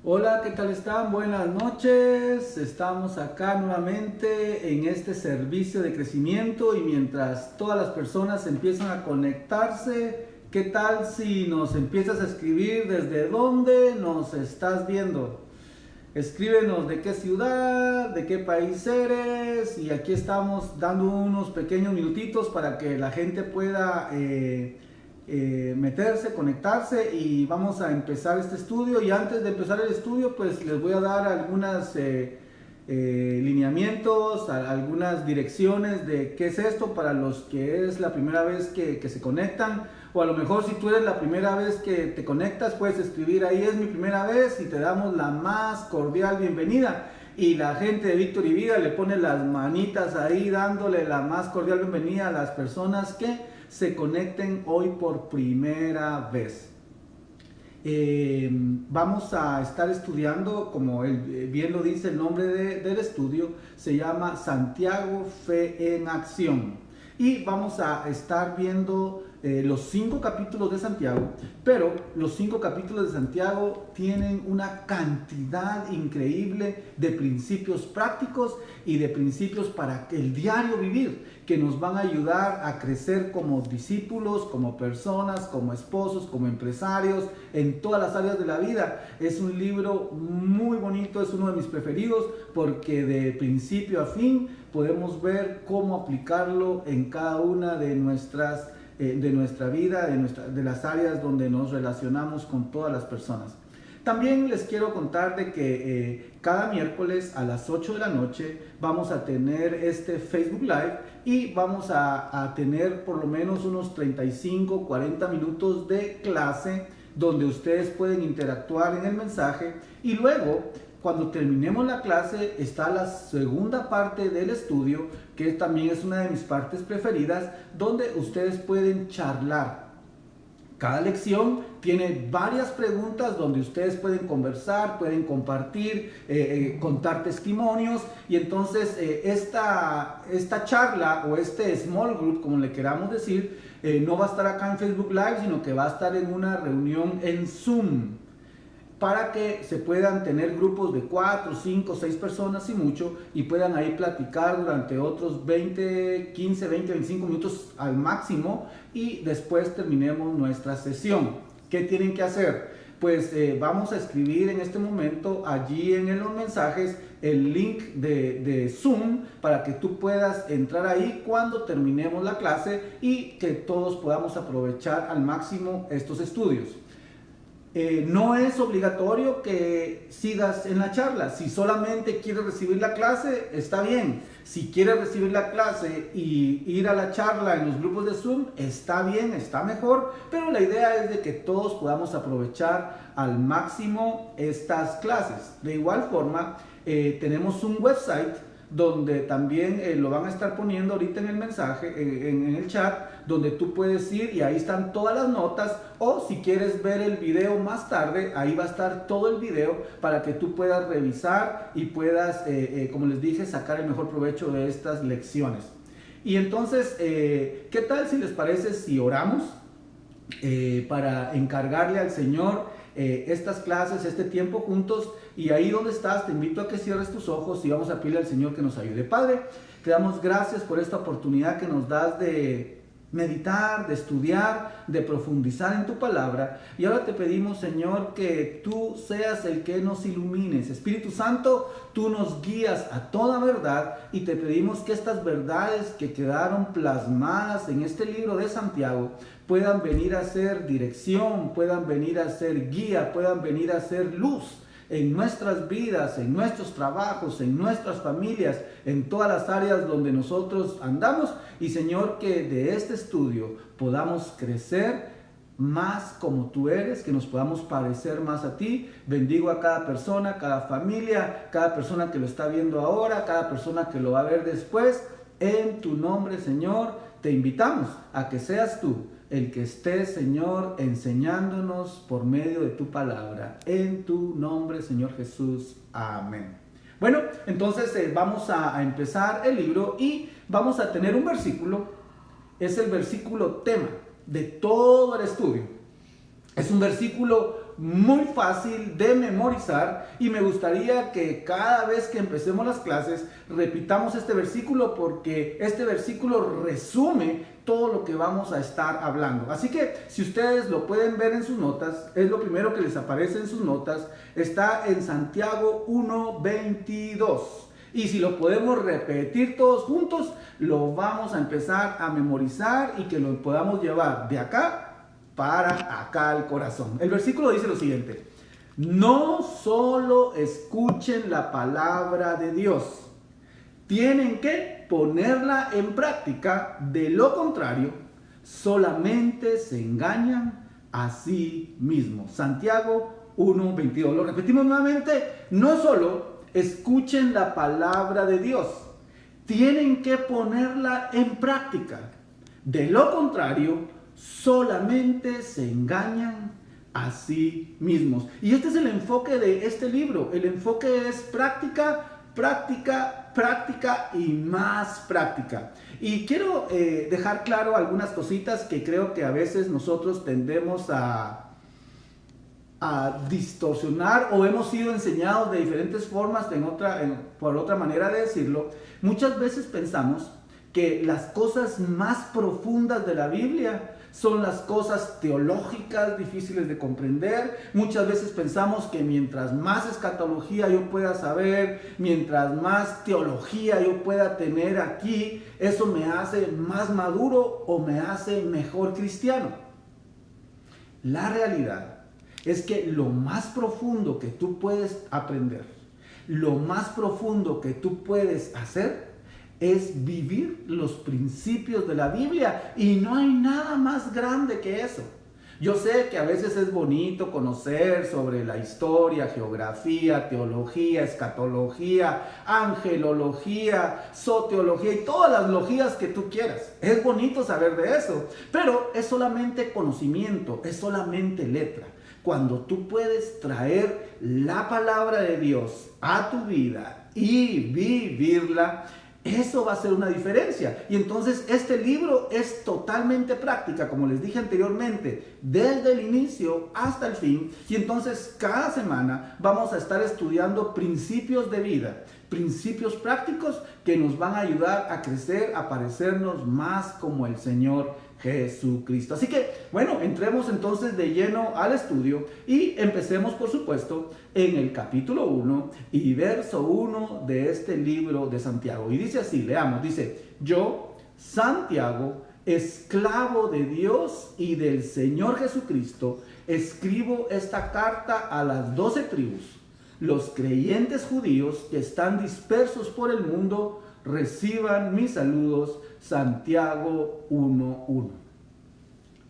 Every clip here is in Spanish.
Hola, ¿qué tal están? Buenas noches. Estamos acá nuevamente en este servicio de crecimiento y mientras todas las personas empiezan a conectarse, ¿qué tal si nos empiezas a escribir desde dónde nos estás viendo? Escríbenos de qué ciudad, de qué país eres y aquí estamos dando unos pequeños minutitos para que la gente pueda meterse, conectarse y vamos a empezar este estudio. Y antes de empezar el estudio pues les voy a dar algunas lineamientos, algunas direcciones de qué es esto para los que es la primera vez que se conectan. O a lo mejor si tú eres la primera vez que te conectas, puedes escribir ahí es mi primera vez y te damos la más cordial bienvenida. Y la gente de Víctor y Vida le pone las manitas ahí dándole la más cordial bienvenida a las personas que se conecten hoy por primera vez. Vamos a estar estudiando, como bien lo dice el nombre del estudio, se llama Santiago Fe en Acción. Y vamos a estar viendo los 5 capítulos de Santiago, pero los 5 capítulos de Santiago tienen una cantidad increíble de principios prácticos y de principios para el diario vivir, que nos van a ayudar a crecer como discípulos, como personas, como esposos, como empresarios, en todas las áreas de la vida. Es un libro muy bonito, es uno de mis preferidos, porque de principio a fin podemos ver cómo aplicarlo en cada una de nuestra vida, de las áreas donde nos relacionamos con todas las personas. También les quiero contar de que cada miércoles a las 8 de la noche vamos a tener este Facebook Live y vamos a tener por lo menos unos 35, 40 minutos de clase donde ustedes pueden interactuar en el mensaje y luego cuando terminemos la clase está la segunda parte del estudio, que también es una de mis partes preferidas, donde ustedes pueden charlar. Cada lección tiene varias preguntas donde ustedes pueden conversar, pueden compartir, contar testimonios y entonces esta charla o este small group, como le queramos decir, no va a estar acá en Facebook Live, sino que va a estar en una reunión en Zoom, para que se puedan tener grupos de 4, 5, 6 personas y mucho y puedan ahí platicar durante otros 15, 20, 25 minutos al máximo y después terminemos nuestra sesión. ¿Qué tienen que hacer? Pues vamos a escribir en este momento allí en los mensajes el link de Zoom para que tú puedas entrar ahí cuando terminemos la clase y que todos podamos aprovechar al máximo estos estudios. No es obligatorio que sigas en la charla. Si solamente quieres recibir la clase, está bien. Si quieres recibir la clase y ir a la charla en los grupos de Zoom, está bien, está mejor. Pero la idea es de que todos podamos aprovechar al máximo estas clases. De igual forma, tenemos un website donde también lo van a estar poniendo ahorita en el mensaje, en el chat, donde tú puedes ir y ahí están todas las notas, o si quieres ver el video más tarde, ahí va a estar todo el video para que tú puedas revisar y puedas, como les dije, sacar el mejor provecho de estas lecciones. Y entonces, ¿qué tal si les parece si oramos para encargarle al Señor estas clases, este tiempo juntos? Y ahí donde estás, te invito a que cierres tus ojos y vamos a pedirle al Señor que nos ayude. Padre, te damos gracias por esta oportunidad que nos das de meditar, de estudiar, de profundizar en tu palabra. Y ahora te pedimos, Señor, que tú seas el que nos ilumines. Espíritu Santo, tú nos guías a toda verdad y te pedimos que estas verdades que quedaron plasmadas en este libro de Santiago puedan venir a ser dirección, puedan venir a ser guía, puedan venir a ser luz en nuestras vidas, en nuestros trabajos, en nuestras familias, en todas las áreas donde nosotros andamos. Y Señor, que de este estudio podamos crecer más como tú eres, que nos podamos parecer más a ti. Bendigo a cada persona, cada familia, cada persona que lo está viendo ahora, cada persona que lo va a ver después. En tu nombre, Señor, te invitamos a que seas tú el que esté, Señor, enseñándonos por medio de tu palabra. En tu nombre, Señor Jesús. Amén. Bueno, entonces vamos a empezar el libro y vamos a tener un versículo. Es el versículo tema de todo el estudio. Es un versículo muy fácil de memorizar y me gustaría que cada vez que empecemos las clases repitamos este versículo porque este versículo resume todo lo que vamos a estar hablando. Así que si ustedes lo pueden ver en sus notas, es lo primero que les aparece en sus notas, está en Santiago 1:22. Y si lo podemos repetir todos juntos, lo vamos a empezar a memorizar y que lo podamos llevar de acá para acá al corazón. El versículo dice lo siguiente: no solo escuchen la palabra de Dios, tienen que ponerla en práctica, de lo contrario, solamente se engañan a sí mismos. Santiago 1:22. Lo repetimos nuevamente: no solo escuchen la palabra de Dios, tienen que ponerla en práctica, de lo contrario, solamente se engañan a sí mismos. Y este es el enfoque de este libro. El enfoque es práctica, práctica, práctica y más práctica. Y quiero dejar claro algunas cositas que creo que a veces nosotros tendemos a distorsionar o hemos sido enseñados de diferentes formas, por otra manera de decirlo. Muchas veces pensamos que las cosas más profundas de la Biblia son las cosas teológicas difíciles de comprender. Muchas veces pensamos que mientras más escatología yo pueda saber, mientras más teología yo pueda tener aquí, eso me hace más maduro o me hace mejor cristiano. La realidad es que lo más profundo que tú puedes aprender, lo más profundo que tú puedes hacer, es vivir los principios de la Biblia, y no hay nada más grande que eso. Yo sé que a veces es bonito conocer sobre la historia, geografía, teología, escatología, angelología, soteología y todas las logías que tú quieras. Es bonito saber de eso, pero es solamente conocimiento, es solamente letra. Cuando tú puedes traer la palabra de Dios a tu vida y vivirla, eso va a ser una diferencia. Y entonces este libro es totalmente práctica, como les dije anteriormente, desde el inicio hasta el fin. Y entonces cada semana vamos a estar estudiando principios de vida, principios prácticos que nos van a ayudar a crecer, a parecernos más como el Señor Jesucristo. Así que, bueno, entremos entonces de lleno al estudio y empecemos, por supuesto, en el capítulo 1 y verso 1 de este libro de Santiago. Y dice así, leamos, dice: yo, Santiago, esclavo de Dios y del Señor Jesucristo, escribo esta carta a las 12 tribus. Los creyentes judíos que están dispersos por el mundo reciban mis saludos. Santiago 1:1.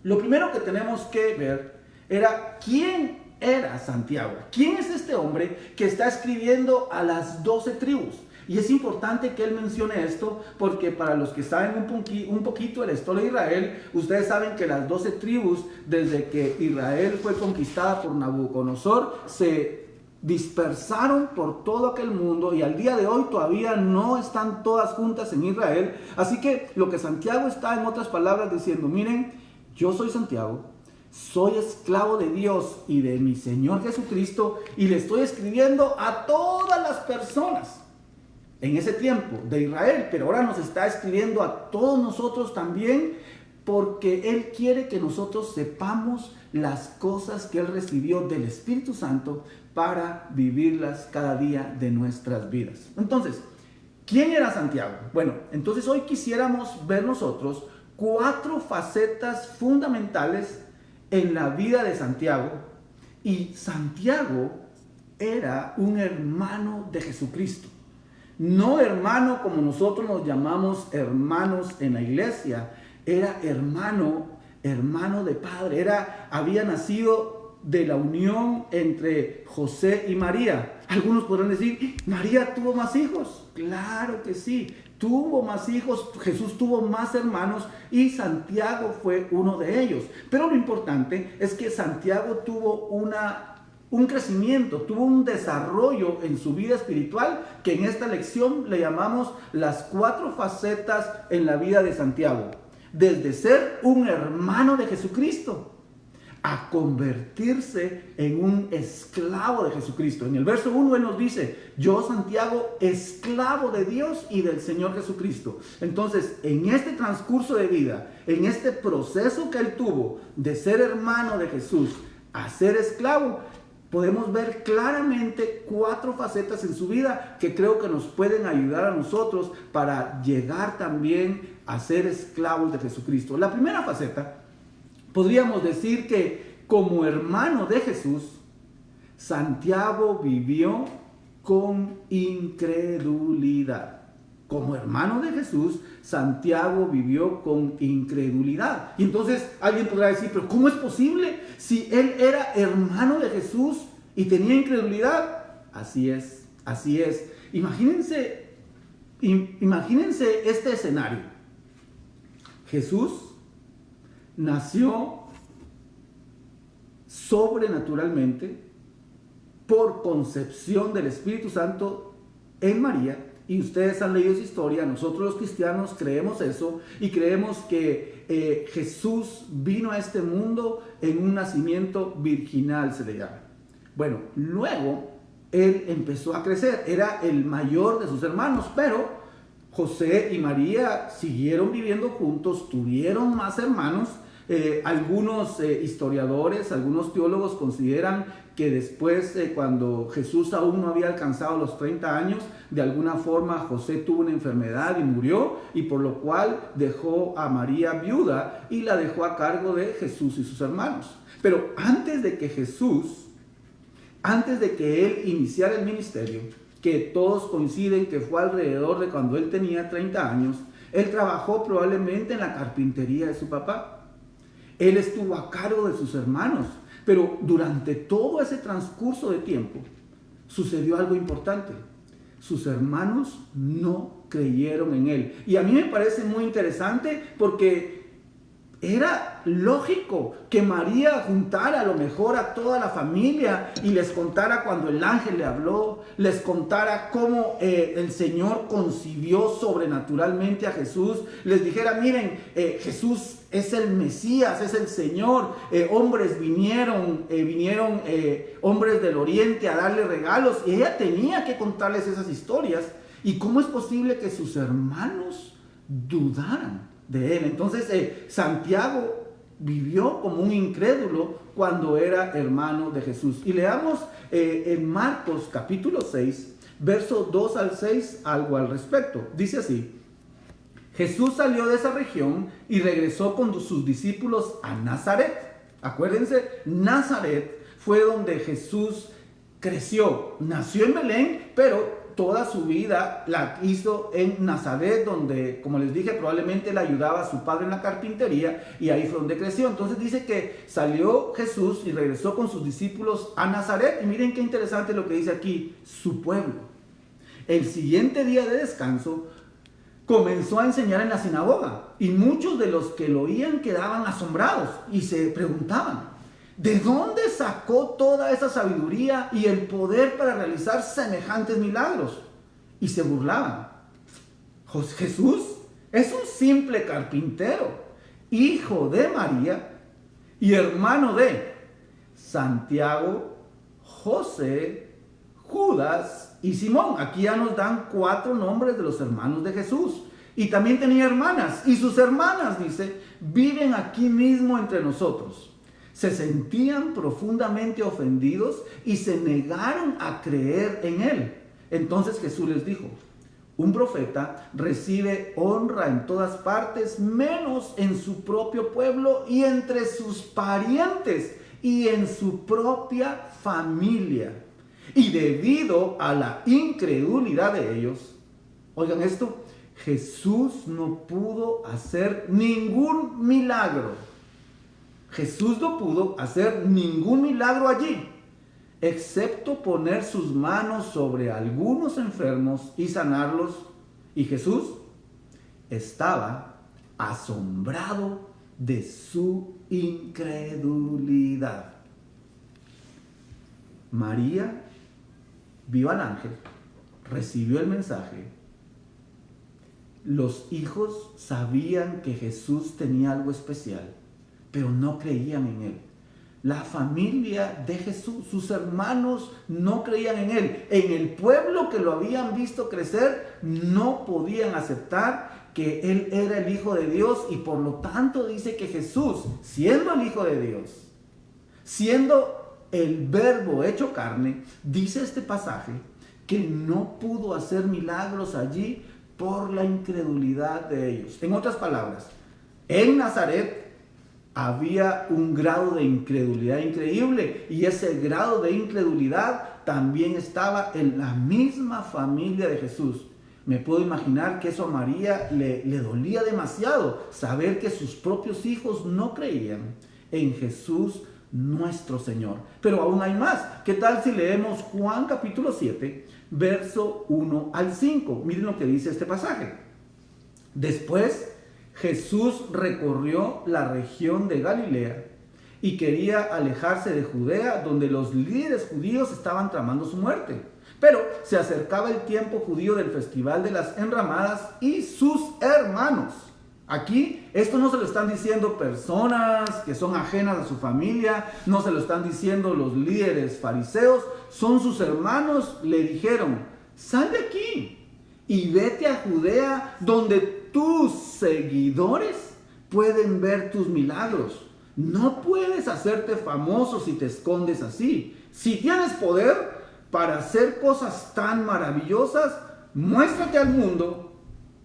Lo primero que tenemos que ver era quién era Santiago. ¿Quién es este hombre que está escribiendo a las 12 tribus? Y es importante que él mencione esto porque para los que saben un poquito de la historia de Israel, ustedes saben que las 12 tribus, desde que Israel fue conquistada por Nabucodonosor, se dispersaron por todo aquel mundo y al día de hoy todavía no están todas juntas en Israel. Así que lo que Santiago está, en otras palabras, diciendo: miren, yo soy Santiago, soy esclavo de Dios y de mi Señor Jesucristo, y le estoy escribiendo a todas las personas en ese tiempo de Israel, pero ahora nos está escribiendo a todos nosotros también, porque Él quiere que nosotros sepamos las cosas que Él recibió del Espíritu Santo para vivirlas cada día de nuestras vidas. Entonces, ¿quién era Santiago? Bueno, entonces hoy quisiéramos ver nosotros 4 facetas fundamentales en la vida de Santiago. Y Santiago era un hermano de Jesucristo. No hermano como nosotros nos llamamos hermanos en la iglesia. Era hermano de padre. Había nacido de la unión entre José y María. Algunos podrán decir: ¿María tuvo más hijos? Claro que sí, tuvo más hijos. Jesús tuvo más hermanos y Santiago fue uno de ellos. Pero lo importante es que Santiago tuvo un crecimiento, tuvo un desarrollo en su vida espiritual, que en esta lección le llamamos las 4 facetas en la vida de Santiago. Desde ser un hermano de Jesucristo, a convertirse en un esclavo de Jesucristo. En el verso 1 él nos dice: yo, Santiago, esclavo de Dios y del Señor Jesucristo. Entonces, en este transcurso de vida, en este proceso que él tuvo de ser hermano de Jesús a ser esclavo, podemos ver claramente 4 facetas en su vida que creo que nos pueden ayudar a nosotros para llegar también a ser esclavos de Jesucristo. La primera faceta, podríamos decir que como hermano de Jesús, Santiago vivió con incredulidad. Como hermano de Jesús, Santiago vivió con incredulidad. Y entonces alguien podrá decir: pero ¿cómo es posible si él era hermano de Jesús y tenía incredulidad? Así es, así es. Imagínense este escenario. Jesús nació sobrenaturalmente por concepción del Espíritu Santo en María, y ustedes han leído esa historia. Nosotros los cristianos creemos eso y creemos que Jesús vino a este mundo en un nacimiento virginal, se le llama. Bueno, luego él empezó a crecer, era el mayor de sus hermanos, pero José y María siguieron viviendo juntos, tuvieron más hermanos. Algunos historiadores, algunos teólogos consideran que después, cuando Jesús aún no había alcanzado los 30 años, de alguna forma José tuvo una enfermedad y murió, y por lo cual dejó a María viuda y la dejó a cargo de Jesús y sus hermanos. Pero antes de que él iniciara el ministerio, que todos coinciden que fue alrededor de cuando él tenía 30 años, él trabajó probablemente en la carpintería de su papá. Él estuvo a cargo de sus hermanos, pero durante todo ese transcurso de tiempo sucedió algo importante. Sus hermanos no creyeron en él. Y a mí me parece muy interesante porque era lógico que María juntara a lo mejor a toda la familia y les contara cuando el ángel le habló, les contara cómo el Señor concibió sobrenaturalmente a Jesús, les dijera: miren, Jesús es el Mesías, es el Señor, hombres vinieron hombres del oriente a darle regalos, y ella tenía que contarles esas historias. ¿Y cómo es posible que sus hermanos dudaran de él? Entonces Santiago vivió como un incrédulo cuando era hermano de Jesús. Y leamos en Marcos capítulo 6, versos 2 al 6, algo al respecto. Dice así: Jesús salió de esa región y regresó con sus discípulos a Nazaret. Acuérdense, Nazaret fue donde Jesús creció. Nació en Belén, pero toda su vida la hizo en Nazaret, donde, como les dije, probablemente le ayudaba a su padre en la carpintería, y ahí fue donde creció. Entonces dice que salió Jesús y regresó con sus discípulos a Nazaret. Y miren qué interesante lo que dice aquí: su pueblo. El siguiente día de descanso comenzó a enseñar en la sinagoga, y muchos de los que lo oían quedaban asombrados y se preguntaban: ¿de dónde sacó toda esa sabiduría y el poder para realizar semejantes milagros? Y se burlaban. Jesús es un simple carpintero, hijo de María y hermano de Santiago, José, Judas y Simón. Aquí ya nos dan 4 nombres de los hermanos de Jesús. Y también tenía hermanas, y sus hermanas, dice, viven aquí mismo entre nosotros. Se sentían profundamente ofendidos y se negaron a creer en él. Entonces Jesús les dijo: un profeta recibe honra en todas partes, menos en su propio pueblo y entre sus parientes y en su propia familia. Y debido a la incredulidad de ellos, oigan esto, Jesús no pudo hacer ningún milagro. Jesús no pudo hacer ningún milagro allí, excepto poner sus manos sobre algunos enfermos y sanarlos. Y Jesús estaba asombrado de su incredulidad. María vio al ángel, recibió el mensaje. Los hijos sabían que Jesús tenía algo especial, pero no creían en él. la familia de Jesús. Sus hermanos no creían en él. En el pueblo que lo habían visto crecer, no podían aceptar que él era el Hijo de Dios, y por lo tanto dice que Jesús, siendo el Hijo de Dios, siendo el Verbo hecho carne, dice este pasaje que no pudo hacer milagros allí por la incredulidad de ellos. En otras palabras, en Nazaret había un grado de incredulidad increíble, y ese grado de incredulidad también estaba en la misma familia de Jesús. Me puedo imaginar que eso a María le dolía demasiado, saber que sus propios hijos no creían en Jesús nuestro Señor. Pero aún hay más. ¿Qué tal si leemos Juan capítulo 7, verso 1 al 5? Miren lo que dice este pasaje. Después Jesús recorrió la región de Galilea y quería alejarse de Judea, donde los líderes judíos estaban tramando su muerte. Pero se acercaba el tiempo judío del festival de las enramadas, y sus hermanos. Aquí esto no se lo están diciendo personas que son ajenas a su familia, no se lo están diciendo los líderes fariseos, son sus hermanos. Le dijeron: sal de aquí y vete a Judea, donde tus seguidores pueden ver tus milagros. No puedes hacerte famoso si te escondes así. Si tienes poder para hacer cosas tan maravillosas, muéstrate al mundo.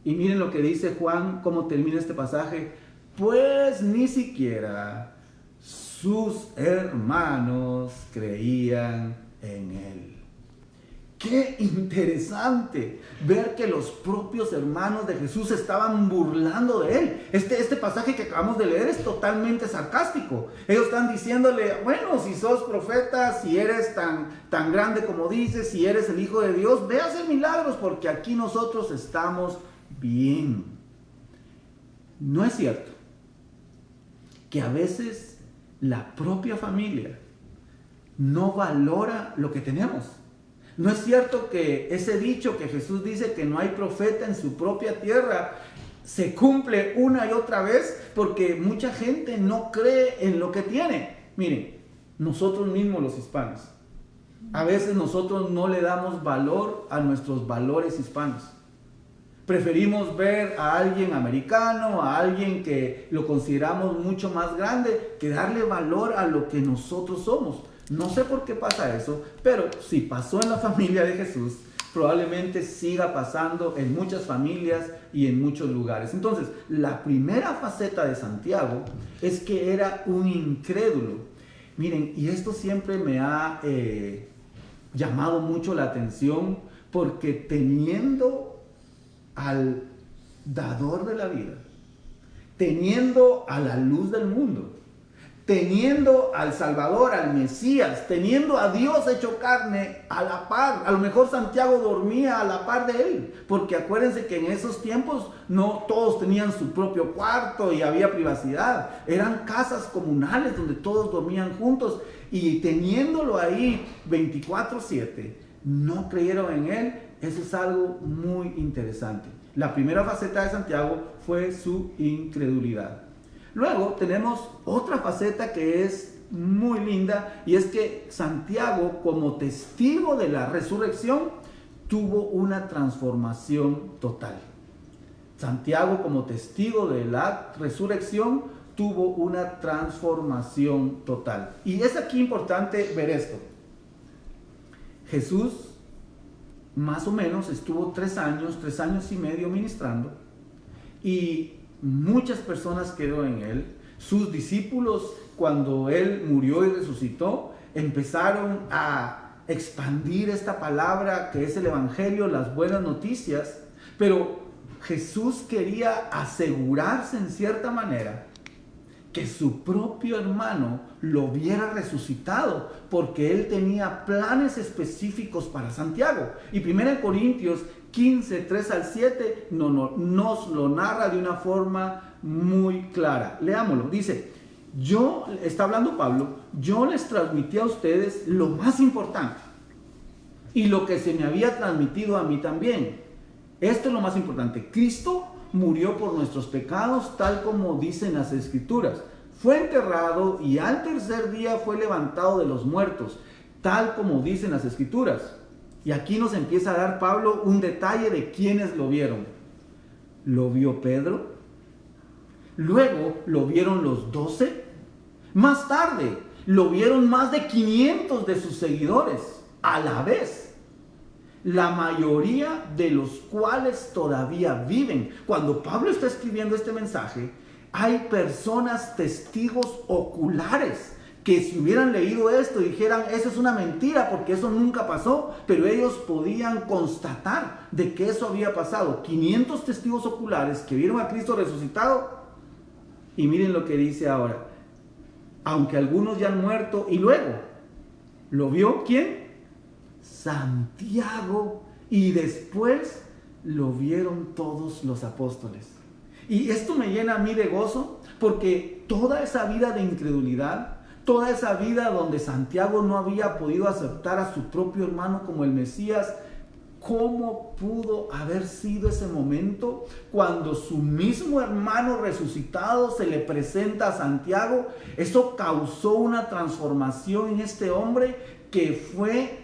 Y miren lo que dice Juan, cómo termina este pasaje: pues ni siquiera sus hermanos creían en él. Qué interesante ver que los propios hermanos de Jesús se estaban burlando de él. Este pasaje que acabamos de leer es totalmente sarcástico. Ellos están diciéndole: bueno, si sos profeta, si eres tan grande como dices, si eres el Hijo de Dios, ve a hacer milagros, porque aquí nosotros estamos bien. No es cierto que a veces la propia familia no valora lo que tenemos. No es cierto que ese dicho que Jesús dice que no hay profeta en su propia tierra se cumple una y otra vez, porque mucha gente no cree en lo que tiene. Miren, nosotros mismos los hispanos, a veces nosotros no le damos valor a nuestros valores hispanos. Preferimos ver a alguien americano, a alguien que lo consideramos mucho más grande, que darle valor a lo que nosotros somos. No sé por qué pasa eso, pero si pasó en la familia de Jesús, probablemente siga pasando en muchas familias y en muchos lugares. Entonces, la primera faceta de Santiago es que era un incrédulo. Miren, y esto siempre me ha llamado mucho la atención, porque teniendo al dador de la vida, teniendo a la luz del mundo, teniendo al Salvador, al Mesías, teniendo a Dios hecho carne a la par. A lo mejor Santiago dormía a la par de él, porque acuérdense que en esos tiempos no todos tenían su propio cuarto y había privacidad. Eran casas comunales donde todos dormían juntos, y teniéndolo ahí 24/7, no creyeron en él. Eso es algo muy interesante. La primera faceta de Santiago fue su incredulidad. Luego tenemos otra faceta que es muy linda, y es que Santiago, como testigo de la resurrección, tuvo una transformación total. Santiago, como testigo de la resurrección, tuvo una transformación total. Y es aquí importante ver esto. Jesús más o menos estuvo 3 años y medio ministrando, y muchas personas quedó en él. Sus discípulos, cuando él murió y resucitó, empezaron a expandir esta palabra que es el Evangelio, las buenas noticias. Pero Jesús quería asegurarse en cierta manera que su propio hermano lo viera resucitado, porque él tenía planes específicos para Santiago. Y 1 Corintios 15, 3 al 7 nos lo narra de una forma muy clara. Leámoslo. Dice: está hablando Pablo, yo les transmití a ustedes lo más importante, y lo que se me había transmitido a mí también. Esto es lo más importante: Cristo murió por nuestros pecados, tal como dicen las Escrituras. fue enterrado y al tercer día fue levantado de los muertos, tal como dicen las Escrituras. Y aquí nos empieza a dar Pablo un detalle de quiénes lo vieron. Lo vio Pedro, luego lo vieron los 12, más tarde lo vieron más de 500 de sus seguidores a la vez, la mayoría de los cuales todavía viven. Cuando Pablo está escribiendo este mensaje, hay personas, testigos oculares, que si hubieran leído esto dijeran, eso es una mentira porque eso nunca pasó, pero ellos podían constatar de que eso había pasado. 500 testigos oculares que vieron a Cristo resucitado. Y miren lo que dice ahora, aunque algunos ya han muerto. Y luego, ¿lo vio quién? Santiago. Y después lo vieron todos los apóstoles. Y esto me llena a mí de gozo, porque toda esa vida de incredulidad, toda esa vida donde Santiago no había podido aceptar a su propio hermano como el Mesías, ¿cómo pudo haber sido ese momento cuando su mismo hermano resucitado se le presenta a Santiago? Eso causó una transformación en este hombre que fue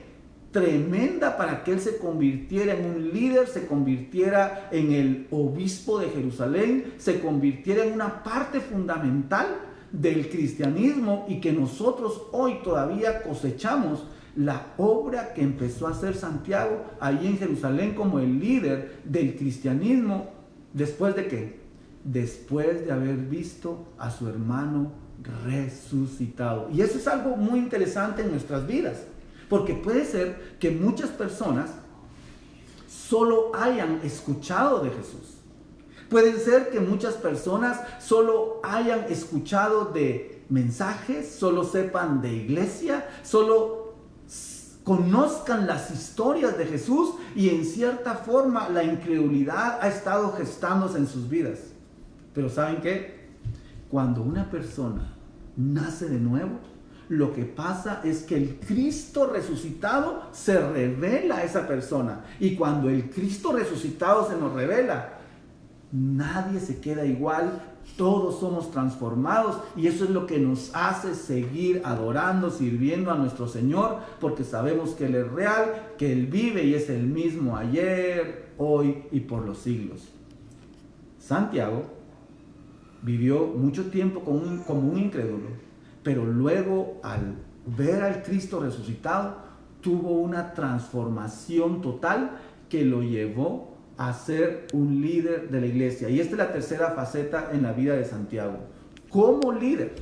tremenda para que él se convirtiera en un líder, se convirtiera en el obispo de Jerusalén, se convirtiera en una parte fundamental del cristianismo, y que nosotros hoy todavía cosechamos la obra que empezó a hacer Santiago ahí en Jerusalén como el líder del cristianismo. ¿Después de qué? Después de haber visto a su hermano resucitado. Y eso es algo muy interesante en nuestras vidas, porque puede ser que muchas personas solo hayan escuchado de Jesús. Puede ser que muchas personas solo hayan escuchado de mensajes, solo sepan de iglesia, solo conozcan las historias de Jesús, y en cierta forma la incredulidad ha estado gestándose en sus vidas. Pero ¿saben qué? Cuando una persona nace de nuevo, lo que pasa es que el Cristo resucitado se revela a esa persona. Y cuando el Cristo resucitado se nos revela, nadie se queda igual, todos somos transformados, y eso es lo que nos hace seguir adorando, sirviendo a nuestro Señor, porque sabemos que Él es real, que Él vive y es el mismo ayer, hoy y por los siglos. Santiago vivió mucho tiempo como un incrédulo, pero luego al ver al Cristo resucitado tuvo una transformación total que lo llevó a ser un líder de la iglesia. Y esta es la tercera faceta en la vida de Santiago. Como líder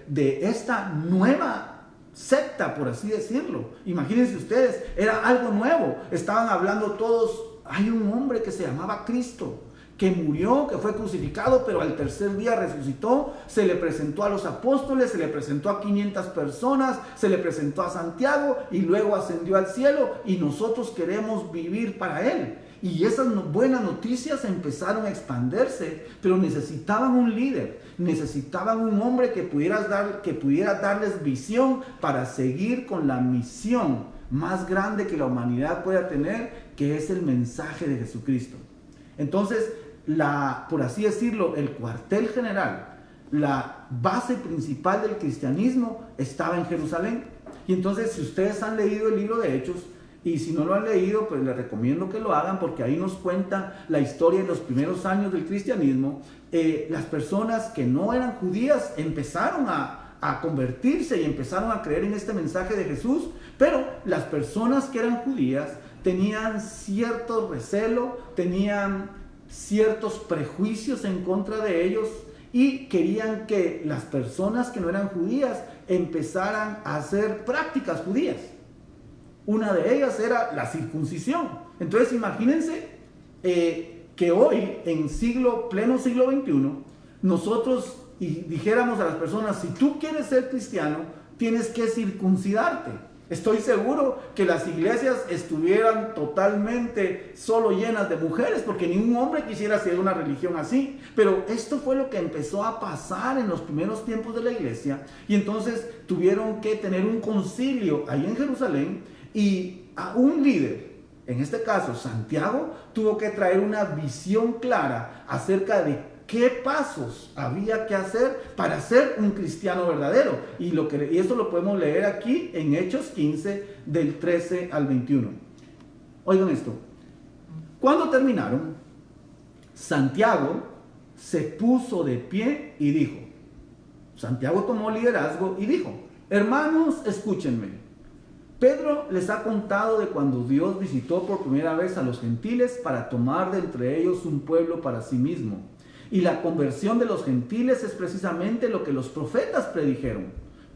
de esta nueva secta, por así decirlo. Imagínense ustedes, era algo nuevo. Estaban hablando todos, hay un hombre que se llamaba Cristo, que murió, que fue crucificado, pero al tercer día resucitó, se le presentó a los apóstoles, se le presentó a 500 personas, se le presentó a Santiago y luego ascendió al cielo, y nosotros queremos vivir para Él. Y esas buenas noticias empezaron a expandirse, pero necesitaban un líder, necesitaban un hombre que pudiera darles visión para seguir con la misión más grande que la humanidad pueda tener, que es el mensaje de Jesucristo. Entonces, por así decirlo, el cuartel general, la base principal del cristianismo estaba en Jerusalén. Y entonces, si ustedes han leído el libro de Hechos, y si no lo han leído, pues les recomiendo que lo hagan, porque ahí nos cuenta la historia de los primeros años del cristianismo. Las personas que no eran judías empezaron a convertirse y empezaron a creer en este mensaje de Jesús, pero las personas que eran judías tenían cierto recelo, tenían ciertos prejuicios en contra de ellos, y querían que las personas que no eran judías empezaran a hacer prácticas judías. Una de ellas era la circuncisión. Entonces imagínense que hoy, en pleno siglo XXI, nosotros dijéramos a las personas, si tú quieres ser cristiano, tienes que circuncidarte. Estoy seguro que las iglesias estuvieran totalmente solo llenas de mujeres, porque ningún hombre quisiera hacer una religión así. Pero esto fue lo que empezó a pasar en los primeros tiempos de la iglesia, y entonces tuvieron que tener un concilio ahí en Jerusalén, y a un líder, en este caso Santiago, tuvo que traer una visión clara acerca de qué pasos había que hacer para ser un cristiano verdadero. Y esto lo podemos leer aquí en Hechos 15, del 13 al 21. Oigan esto. Cuando terminaron, Santiago se puso de pie y dijo, Santiago tomó liderazgo y dijo, hermanos, escúchenme. Pedro les ha contado de cuando Dios visitó por primera vez a los gentiles para tomar de entre ellos un pueblo para sí mismo. Y la conversión de los gentiles es precisamente lo que los profetas predijeron.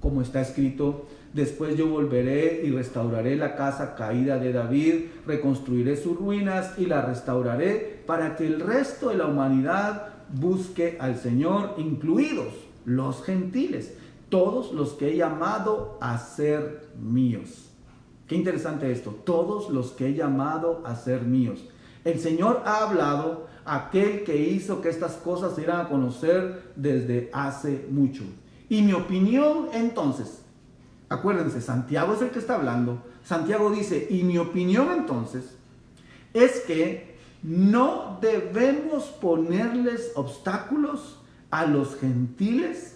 Como está escrito, después yo volveré y restauraré la casa caída de David, reconstruiré sus ruinas y la restauraré para que el resto de la humanidad busque al Señor, incluidos los gentiles, todos los que he llamado a ser míos. Qué interesante esto, todos los que he llamado a ser míos. El Señor ha hablado, aquel que hizo que estas cosas se dieran a conocer desde hace mucho. Y mi opinión entonces, acuérdense, Santiago es el que está hablando. Santiago dice, y mi opinión entonces es que no debemos ponerles obstáculos a los gentiles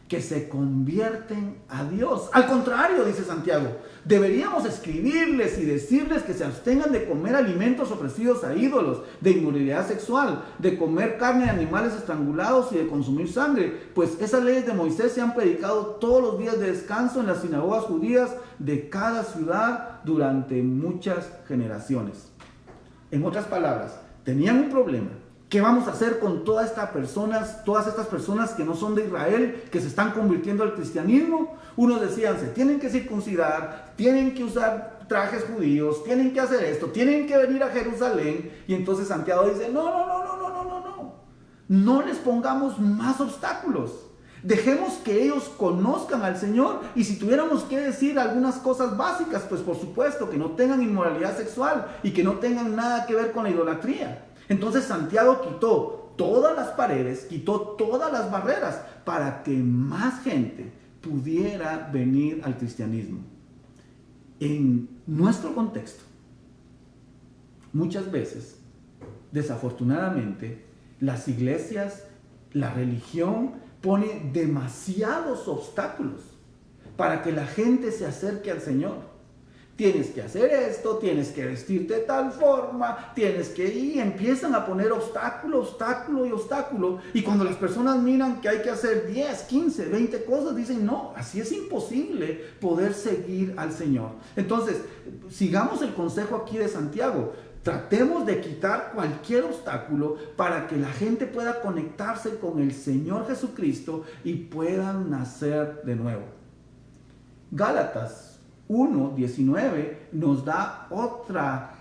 que se convierten a Dios. Al contrario, dice Santiago, deberíamos escribirles y decirles que se abstengan de comer alimentos ofrecidos a ídolos, de inmoralidad sexual, de comer carne de animales estrangulados y de consumir sangre, pues esas leyes de Moisés se han predicado todos los días de descanso en las sinagogas judías de cada ciudad durante muchas generaciones. En otras palabras, tenían un problema. ¿Qué vamos a hacer con todas estas personas que no son de Israel, que se están convirtiendo al cristianismo? Unos decían, se tienen que circuncidar, tienen que usar trajes judíos, tienen que hacer esto, tienen que venir a Jerusalén. Y entonces Santiago dice, no. No les pongamos más obstáculos. Dejemos que ellos conozcan al Señor. Y si tuviéramos que decir algunas cosas básicas, pues por supuesto que no tengan inmoralidad sexual y que no tengan nada que ver con la idolatría. Entonces Santiago quitó todas las paredes, quitó todas las barreras para que más gente pudiera venir al cristianismo. En nuestro contexto, muchas veces, desafortunadamente, las iglesias, la religión pone demasiados obstáculos para que la gente se acerque al Señor. Tienes que hacer esto, tienes que vestirte de tal forma, tienes que ir, y empiezan a poner obstáculo. Y cuando las personas miran que hay que hacer 10, 15, 20 cosas, dicen, no, así es imposible poder seguir al Señor. Entonces, sigamos el consejo aquí de Santiago. Tratemos de quitar cualquier obstáculo para que la gente pueda conectarse con el Señor Jesucristo y puedan nacer de nuevo. Gálatas 1:19 nos da otra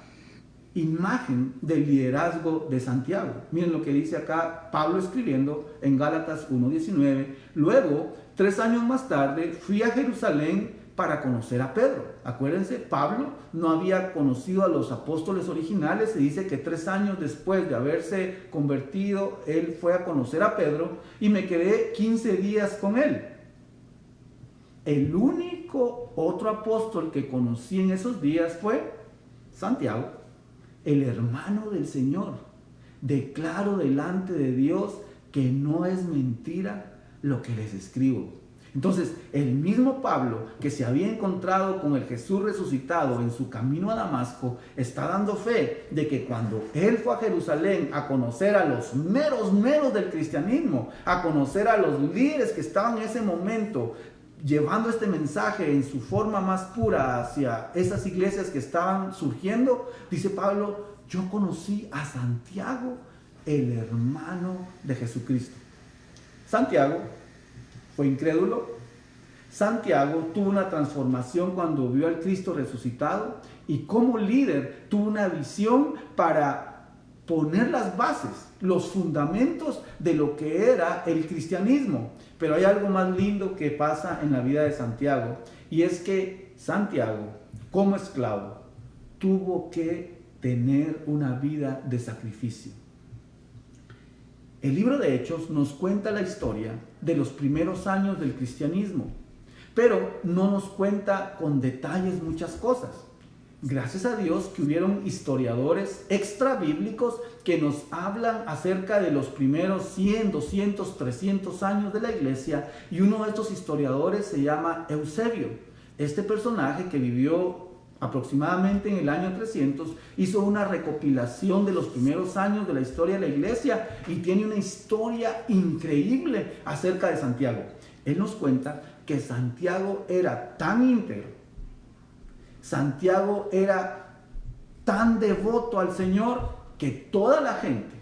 imagen del liderazgo de Santiago. Miren lo que dice acá Pablo escribiendo en Gálatas 1:19. Luego, 3 años más tarde, fui a Jerusalén para conocer a Pedro. Acuérdense, Pablo no había conocido a los apóstoles originales. Se dice que 3 años después de haberse convertido, él fue a conocer a Pedro y me quedé 15 días con él. El único otro apóstol que conocí en esos días fue Santiago, el hermano del Señor. Declaro delante de Dios que no es mentira lo que les escribo. Entonces, el mismo Pablo que se había encontrado con el Jesús resucitado en su camino a Damasco, está dando fe de que cuando él fue a Jerusalén a conocer a los meros del cristianismo, a conocer a los líderes que estaban en ese momento, llevando este mensaje en su forma más pura hacia esas iglesias que estaban surgiendo, dice Pablo, yo conocí a Santiago, el hermano de Jesucristo. Santiago fue incrédulo. Santiago tuvo una transformación cuando vio al Cristo resucitado y como líder tuvo una visión para poner las bases, los fundamentos de lo que era el cristianismo. Pero hay algo más lindo que pasa en la vida de Santiago, y es que Santiago, como esclavo, tuvo que tener una vida de sacrificio. El libro de Hechos nos cuenta la historia de los primeros años del cristianismo, pero no nos cuenta con detalles muchas cosas. Gracias a Dios que hubieron historiadores extrabíblicos que nos hablan acerca de los primeros 100, 200, 300 años de la iglesia, y uno de estos historiadores se llama Eusebio. Este personaje, que vivió aproximadamente en el año 300, hizo una recopilación de los primeros años de la historia de la iglesia y tiene una historia increíble acerca de Santiago. Él nos cuenta que Santiago era tan íntegro, Santiago era tan devoto al Señor, que toda la gente,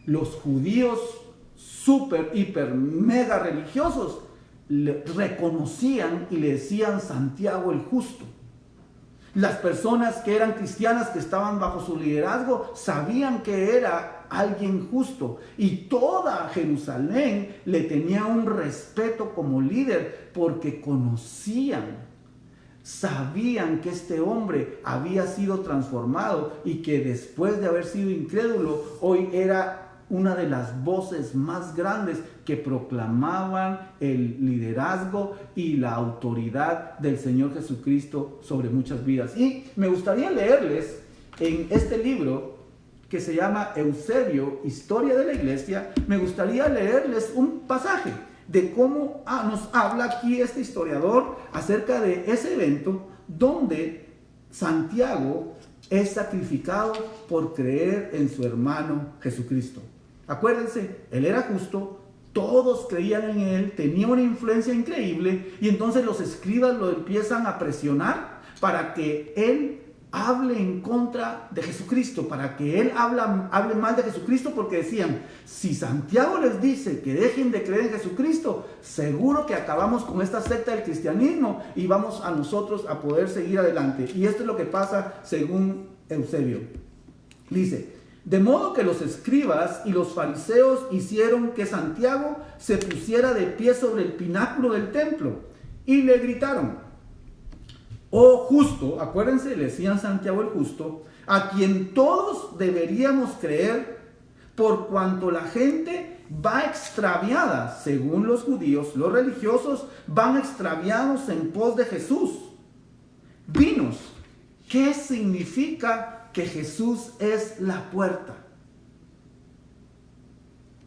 los judíos súper, hiper, mega religiosos, le reconocían y le decían Santiago el justo. Las personas que eran cristianas, que estaban bajo su liderazgo, sabían que era alguien justo, y toda Jerusalén le tenía un respeto como líder, porque sabían que este hombre había sido transformado y que después de haber sido incrédulo, hoy era una de las voces más grandes que proclamaban el liderazgo y la autoridad del Señor Jesucristo sobre muchas vidas. Y me gustaría leerles en este libro que se llama Eusebio, Historia de la Iglesia, me gustaría leerles un pasaje de cómo nos habla aquí este historiador acerca de ese evento donde Santiago es sacrificado por creer en su hermano Jesucristo. Acuérdense, él era justo, todos creían en él, tenía una influencia increíble, y entonces los escribas lo empiezan a presionar para que él hable en contra de Jesucristo, para que él hable mal de Jesucristo, porque decían, si Santiago les dice que dejen de creer en Jesucristo, seguro que acabamos con esta secta del cristianismo y vamos a nosotros a poder seguir adelante. Y esto es lo que pasa según Eusebio. Dice: de modo que los escribas y los fariseos hicieron que Santiago se pusiera de pie sobre el pináculo del templo y le gritaron: oh justo, acuérdense, le decían Santiago el justo, a quien todos deberíamos creer, por cuanto la gente va extraviada, según los judíos, los religiosos van extraviados en pos de Jesús. Dinos, ¿qué significa que Jesús es la puerta?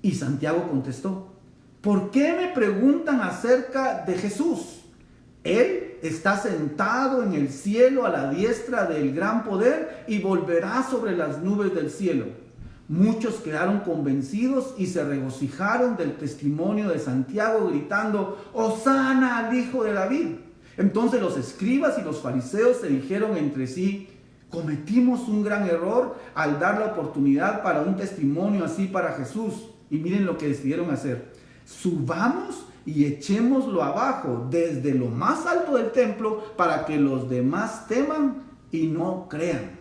Y Santiago contestó: ¿por qué me preguntan acerca de Jesús? Él está sentado en el cielo a la diestra del gran poder y volverá sobre las nubes del cielo. Muchos quedaron convencidos y se regocijaron del testimonio de Santiago, gritando: ¡Hosana al Hijo de David! Entonces los escribas y los fariseos se dijeron entre sí: cometimos un gran error al dar la oportunidad para un testimonio así para Jesús. Y miren lo que decidieron hacer: subamos y echémoslo abajo desde lo más alto del templo, para que los demás teman y no crean.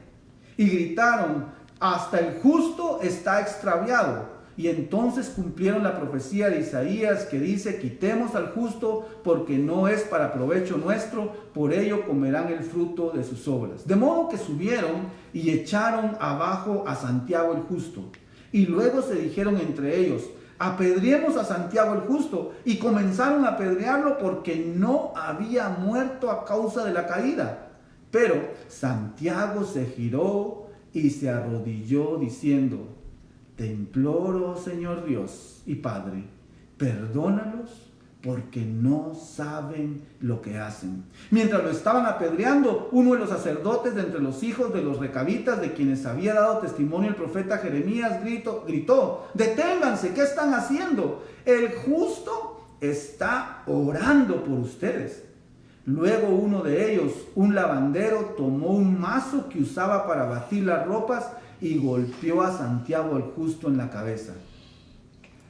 Y gritaron: hasta el justo está extraviado. Y entonces cumplieron la profecía de Isaías, que dice: quitemos al justo, porque no es para provecho nuestro, por ello comerán el fruto de sus obras. De modo que subieron y echaron abajo a Santiago el justo. Y luego se dijeron entre ellos: apedreemos a Santiago el justo. Y comenzaron a apedrearlo, porque no había muerto a causa de la caída. Pero Santiago se giró y se arrodilló diciendo: te imploro, Señor Dios y Padre, perdónalos, porque no saben lo que hacen. Mientras lo estaban apedreando, uno de los sacerdotes de entre los hijos de los recabitas, de quienes había dado testimonio el profeta Jeremías, gritó: deténganse, ¿qué están haciendo? El justo está orando por ustedes. Luego uno de ellos, un lavandero, tomó un mazo que usaba para batir las ropas y golpeó a Santiago el justo en la cabeza.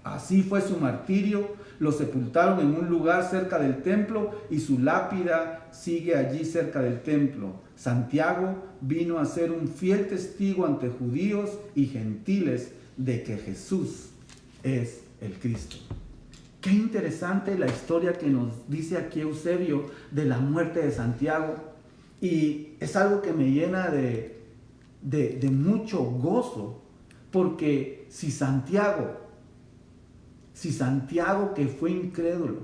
Así fue su martirio. Lo sepultaron en un lugar cerca del templo y su lápida sigue allí cerca del templo. Santiago vino a ser un fiel testigo ante judíos y gentiles de que Jesús es el Cristo. Qué interesante la historia que nos dice aquí Eusebio de la muerte de Santiago, y es algo que me llena de mucho gozo, porque si Santiago que fue incrédulo,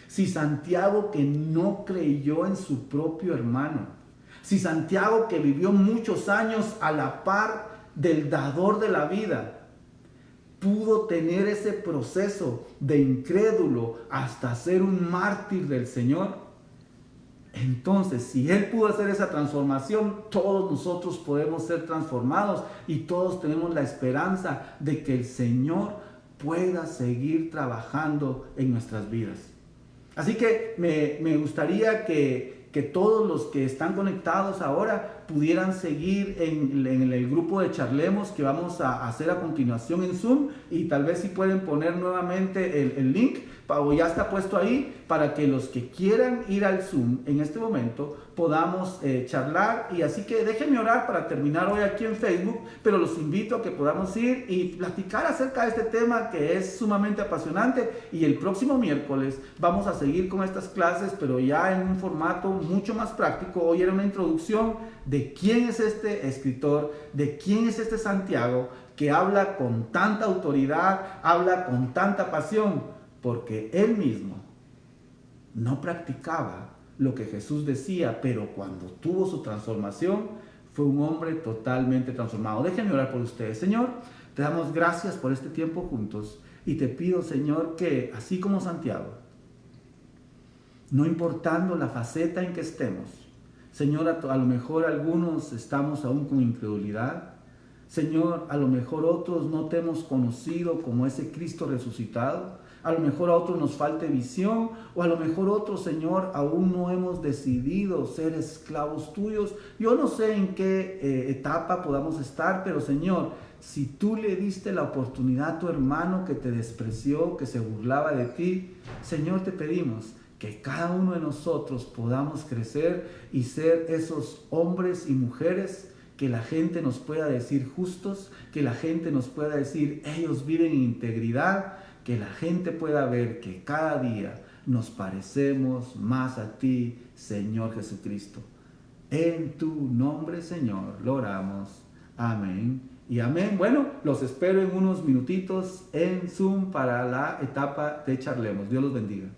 si Santiago que no creyó en su propio hermano, Si Santiago, que vivió muchos años a la par del dador de la vida, pudo tener ese proceso de incrédulo hasta ser un mártir del Señor, entonces si Él pudo hacer esa transformación, todos nosotros podemos ser transformados y todos tenemos la esperanza de que el Señor pueda seguir trabajando en nuestras vidas. Así que me gustaría que todos los que están conectados ahora pudieran seguir en el grupo de Charlemos que vamos a hacer a continuación en Zoom, y tal vez si pueden poner nuevamente el link, o ya está puesto ahí, para que los que quieran ir al Zoom en este momento podamos charlar. Y así que déjenme orar para terminar hoy aquí en Facebook, pero los invito a que podamos ir y platicar acerca de este tema que es sumamente apasionante, y el próximo miércoles vamos a seguir con estas clases, pero ya en un formato mucho más práctico. Hoy era una introducción de quién es este escritor, de quién es este Santiago, que habla con tanta autoridad, habla con tanta pasión, porque él mismo no practicaba lo que Jesús decía, pero cuando tuvo su transformación, fue un hombre totalmente transformado. Déjenme orar por ustedes. Señor, te damos gracias por este tiempo juntos, y te pido, Señor, que así como Santiago, no importando la faceta en que estemos, Señor, a lo mejor algunos estamos aún con incredulidad. Señor, a lo mejor otros no te hemos conocido como ese Cristo resucitado. A lo mejor a otros nos falte visión, o a lo mejor otros, Señor, aún no hemos decidido ser esclavos tuyos. Yo no sé en qué etapa podamos estar, pero Señor, si tú le diste la oportunidad a tu hermano que te despreció, que se burlaba de ti, Señor, te pedimos que cada uno de nosotros podamos crecer y ser esos hombres y mujeres que la gente nos pueda decir justos, que la gente nos pueda decir ellos viven en integridad, que la gente pueda ver que cada día nos parecemos más a ti, Señor Jesucristo. En tu nombre, Señor, lo oramos. Amén y amén. Bueno, los espero en unos minutitos en Zoom para la etapa de Charlemos. Dios los bendiga.